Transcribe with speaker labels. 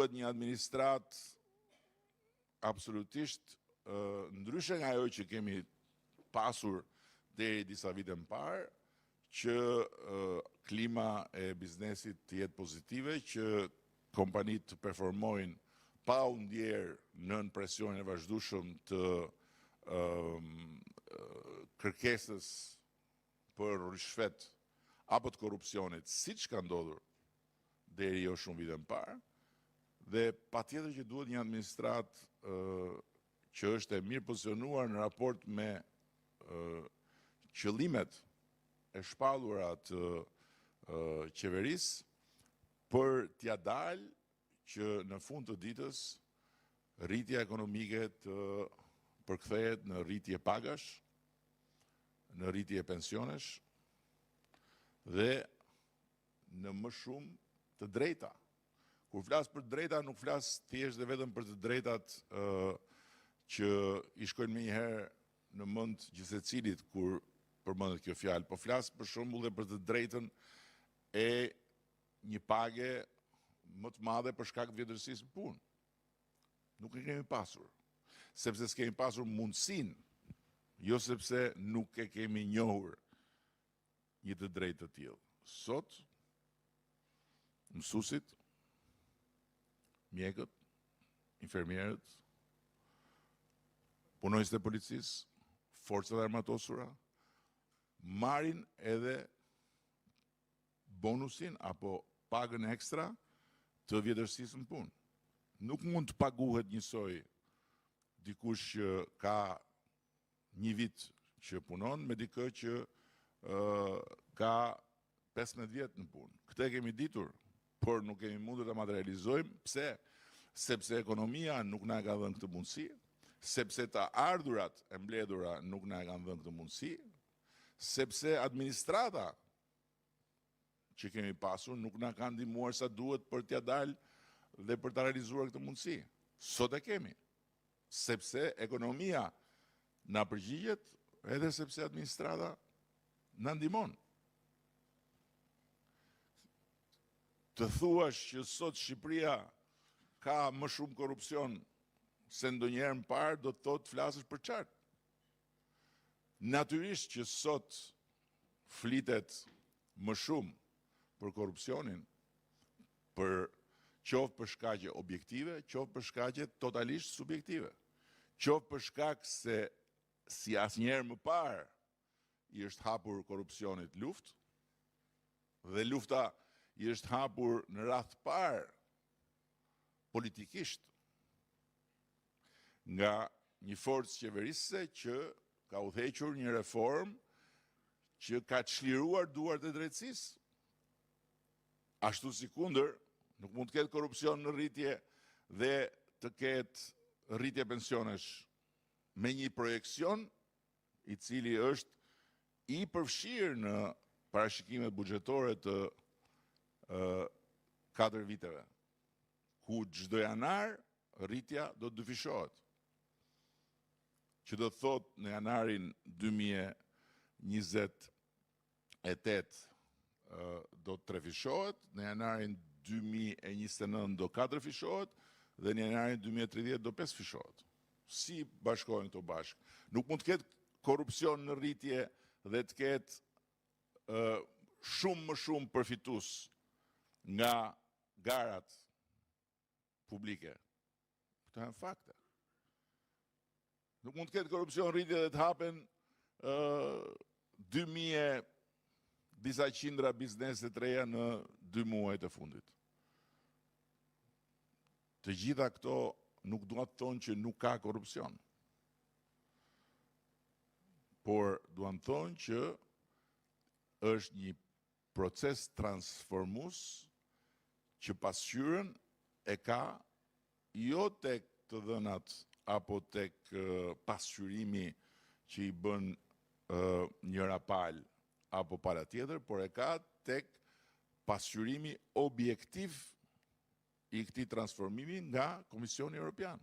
Speaker 1: duhet një administrat absolutisht ndryshe nga ajo që kemi pasur deri disa vite më parë, që klima e biznesit të jetë pozitive, që kompanitë të performojnë pa u ndjerë nën presionin e vazhdueshëm të kërkesës për rishfet apo të korrupsionit, siç ka ndodhur deri jo shumë vite më parë, dhe patjetër që duhet një administrat që është e mirë pozicionuar në raport me qëllimet e shpallura të qeverisë për t'ia dalë që në fund të ditës rritja ekonomike të përkthehet në rritje pagash, në rritje pensionesh dhe në më shumë të drejta. Kur flas për drejta, nuk flas thjesht dhe vetëm për të drejtat që i shkojnë menjëherë në mend gjithsecilit kur përmendet kjo fjalë, po flas për shembull edhe për të drejtën e një page më të madhe për shkak të vjetërsisë së punë. Nuk e kemi pasur, sepse s'kemi pasur mundësinë, jo sepse nuk e kemi njohur një të drejtë të tillë. Sot mësuesit, mjekët, infermierët, punonjësit e policisë, forcat e armatosura marrin edhe bonusin apo pagën ekstra të vjetërsisë në punë. Nuk mund të paguhet njësoj dikush që ka një vit që punon me dikë që ka 15 vjet në punë. Këtë e kemi ditur, por nuk kemi mundur ta materializojmë. Pse? Sepse ekonomia nuk na ka dhënë këtë mundësi, sepse të ardhurat e mbledhura nuk na kanë dhënë këtë mundësi, sepse administrata që kemi pasur nuk na kanë ndihmuar sa duhet për t'ia dalë dhe për ta realizuar këtë mundësi. Sot e kemi, sepse ekonomia na përgjigjet edhe sepse administrata na ndihmon. Të thuash që sot Shqipëria ka më shumë korrupsion se ndonjëherë më parë, do të thotë flasësh për çart. Natyrisht që sot flitet më shumë për korrupsionin, për qoftë për shkaqe objektive, qoftë për shkaqe totalisht subjektive. Qoftë për shkak se si asnjëherë më parë i është hapur korrupsionit luftë, dhe lufta i është hapur në radh të parë politikisht nga një forcë qeverisëse që ka udhëhequr një reformë që ka çliruar duart e drejtësisë. Ashtu si kundër, nuk mund të ketë korrupsion në rritje dhe të ketë rritje pensionesh me një projekcion i cili është i përfshirë në parashikimet buxhetore të 4 viteve, ku çdo janar rritja do të dyfishohet. Që do të thotë në janarin 2028 do të trefishohet, në janarin 2029 do 4 fishohet, dhe në janarin 2030 do 5 fishohet. Si bashkohen këto bashkë? Nuk mund të ketë korrupsion në rritje dhe të ketë shumë më shumë përfitus nga garat publike. Këto janë fakte. Nuk mund të ketë korrupsion në rritje dhe të hapen 2000 disa qindra biznese të reja në 2 muajt e fundit. Të gjitha këto nuk duan të thonë që nuk ka korrupsion. Por duan të thonë që është një proces transformues që pasqyrën e ka jo tek të dhënat apo tek pasqyrimi që i bën njëra palë apo para tjetër, por e ka tek pasqyrimi objektiv i këtij transformimi nga Komisioni Evropian.